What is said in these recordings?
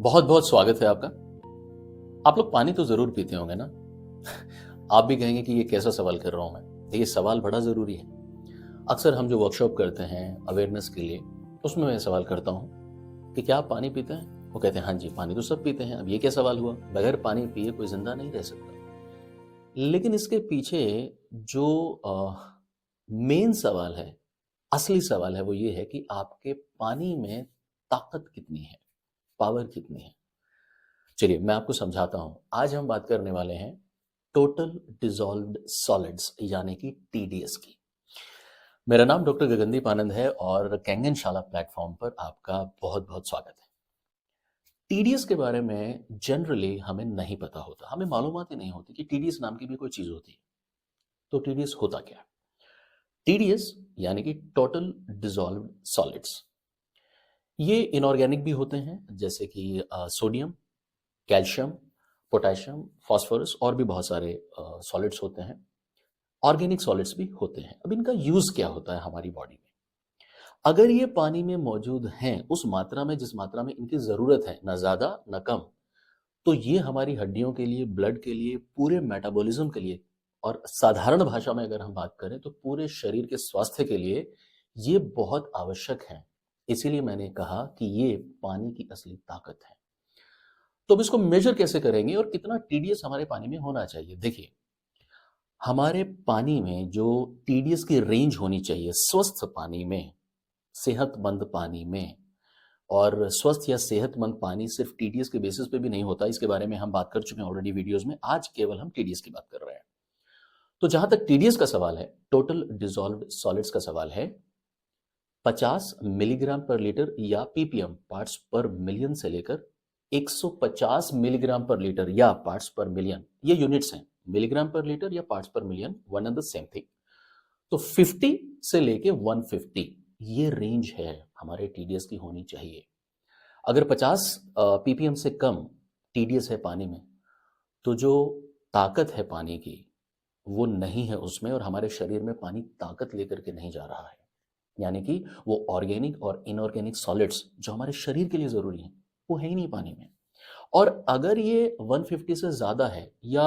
बहुत बहुत स्वागत है आपका। आप लोग पानी तो जरूर पीते होंगे ना। आप भी कहेंगे कि ये कैसा सवाल कर रहा हूं मैं। ये सवाल बड़ा जरूरी है। अक्सर हम जो वर्कशॉप करते हैं अवेयरनेस के लिए, उसमें मैं सवाल करता हूं कि क्या आप पानी पीते हैं। वो कहते हैं हाँ जी, पानी तो सब पीते हैं। अब ये क्या सवाल हुआ, बगैर पानी पिए कोई जिंदा नहीं रह सकता। लेकिन इसके पीछे जो मेन सवाल है, असली सवाल है, वो ये है कि आपके पानी में ताकत कितनी है, पावर कितनी है। चलिए मैं आपको समझाता हूं। आज हम बात करने वाले हैं टोटल डिजॉल्व्ड सॉलिड्स यानी कि टीडीएस की। मेरा नाम डॉक्टर गगनदीप आनंद है और कैंगनशाला प्लेटफॉर्म पर आपका बहुत बहुत स्वागत है। टीडीएस के बारे में जनरली हमें नहीं पता होता, हमें मालूमात ही नहीं होती कि टीडीएस नाम की भी कोई चीज होती है। तो टीडीएस होता क्या है? टीडीएस यानी कि टोटल डिजॉल्व्ड सॉलिड्स, ये इनऑर्गेनिक भी होते हैं जैसे कि सोडियम, कैल्शियम, पोटेशियम, फास्फोरस और भी बहुत सारे सॉलिड्स होते हैं। ऑर्गेनिक सॉलिड्स भी होते हैं। अब इनका यूज क्या होता है हमारी बॉडी में? अगर ये पानी में मौजूद हैं उस मात्रा में जिस मात्रा में इनकी जरूरत है, ना ज्यादा ना कम, तो ये हमारी हड्डियों के लिए, ब्लड के लिए, पूरे मेटाबॉलिज्म के लिए, और साधारण भाषा में अगर हम बात करें तो पूरे शरीर के स्वास्थ्य के लिए ये बहुत आवश्यक है। इसीलिए मैंने कहा कि ये पानी की असली ताकत है। तो अब इसको मेजर कैसे करेंगे और कितना टीडीएस हमारे पानी में होना चाहिए? देखिए, हमारे पानी में जो टीडीएस की रेंज होनी चाहिए, स्वस्थ पानी में, सेहतमंद पानी में, और स्वस्थ या सेहतमंद पानी सिर्फ टीडीएस के बेसिस पे भी नहीं होता, इसके बारे में हम बात कर चुके हैं ऑलरेडी वीडियोस में। आज केवल हम टीडीएस की बात कर रहे हैं। तो जहां तक टीडीएस का सवाल है, टोटल डिसॉल्व्ड सॉलिड्स का सवाल है, 50 मिलीग्राम पर लीटर या पीपीएम, पार्ट्स पर मिलियन, से लेकर 150 मिलीग्राम पर लीटर या पार्ट्स पर मिलियन, ये यूनिट्स हैं। मिलीग्राम पर लीटर या पार्ट्स पर million, one and the same thing. तो 50 से लेके 150, ये रेंज है हमारे टीडीएस की होनी चाहिए। अगर 50 पीपीएम से कम टीडीएस है पानी में, तो जो ताकत है पानी की वो नहीं है उसमें, और हमारे शरीर में पानी ताकत लेकर के नहीं जा रहा है। यानी कि वो ऑर्गेनिक और इनऑर्गेनिक सॉलिड्स जो हमारे शरीर के लिए जरूरी हैं, वो है ही नहीं पानी में। और अगर ये 150 से ज्यादा है, या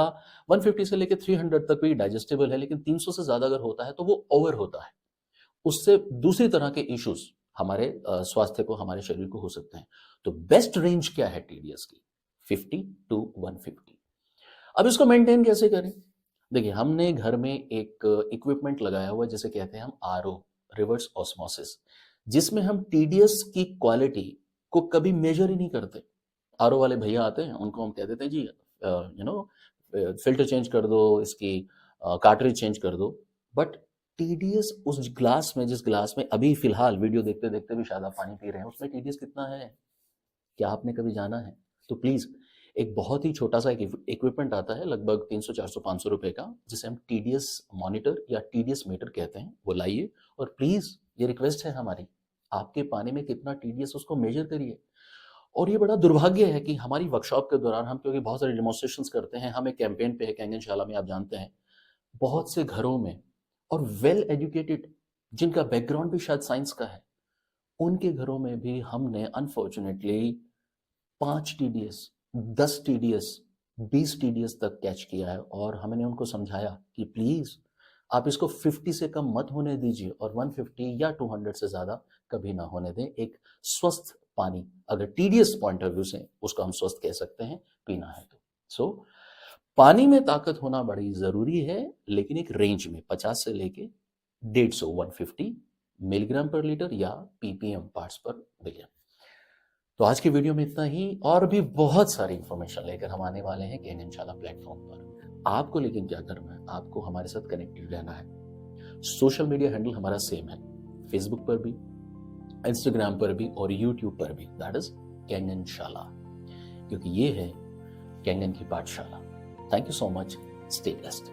150 से लेकर 300 तक भी डाइजेस्टेबल है, लेकिन 300 से ज्यादा अगर होता है तो वो ओवर होता है। उससे दूसरी तरह के इश्यूज हमारे स्वास्थ्य को, हमारे शरीर को हो सकते हैं। तो बेस्ट रेंज क्या है टीडीएस की? 50 टू 150। अब इसको मेंटेन कैसे करें? देखिए, हमने घर में एक इक्विपमेंट लगाया हुआ है जिसे कहते हैं हम आरओ, रिवर्स ऑस्मोसिस, जिसमें हम टीडीएस की क्वालिटी को कभी मेजर ही नहीं करते। आरओ वाले भैया आते हैं, उनको हम कह देते हैं जी फिल्टर चेंज कर दो, इसकी कार्ट्रिज चेंज कर दो। बट टीडीएस उस ग्लास में, जिस ग्लास में अभी फिलहाल वीडियो देखते देखते भी शायद आप पानी पी रहे हैं, उसमें टीडीएस कितना है, क्या आपने कभी जाना है? तो प्लीज, एक बहुत ही छोटा सा इक्विपमेंट आता है, लगभग 300 400 500 रुपए का, जिसे हम टीडीएस मॉनिटर या टीडीएस मीटर कहते हैं, वो लाइए। और प्लीज, ये रिक्वेस्ट है हमारी, आपके पानी में कितना टीडीएस उसको मेजर करिए। और ये बड़ा दुर्भाग्य है कि हमारी वर्कशॉप के दौरान हम, क्योंकि बहुत सारे डेमोन्स्ट्रेशंस करते हैं, हम एक कैंपेन पे है कैंगनशाला में, आप जानते हैं, बहुत से घरों में, और वेल एजुकेटेड, जिनका बैकग्राउंड भी शायद साइंस का है, उनके घरों में भी हमने अनफॉर्चुनेटली 5 टीडीएस, 10 टीडीएस, 20 टीडीएस तक कैच किया है। और हमने उनको समझाया कि प्लीज आप इसको 50 से कम मत होने दीजिए, और 150 या 200 से ज्यादा कभी ना होने दें। एक स्वस्थ पानी, अगर टीडीएस पॉइंट ऑफ व्यू से उसको हम स्वस्थ कह सकते हैं, पीना है तो। सो पानी में ताकत होना बड़ी जरूरी है, लेकिन एक रेंज में, 50 से लेके 150 150 मिलीग्राम पर लीटर या पीपीएम, पार्ट्स पर मिलियन। तो आज की वीडियो में इतना ही, और भी बहुत सारी इंफॉर्मेशन लेकर हम आने वाले हैं कैंगनशाला प्लेटफॉर्म पर। आपको लेकिन क्या करना है, आपको हमारे साथ कनेक्टेड रहना है। सोशल मीडिया हैंडल हमारा सेम है, फेसबुक पर भी, इंस्टाग्राम पर भी, और यूट्यूब पर भी, दैट इज कैंगनशाला, क्योंकि ये है कैंगन की पाठशाला। Thank you so much, stay blessed.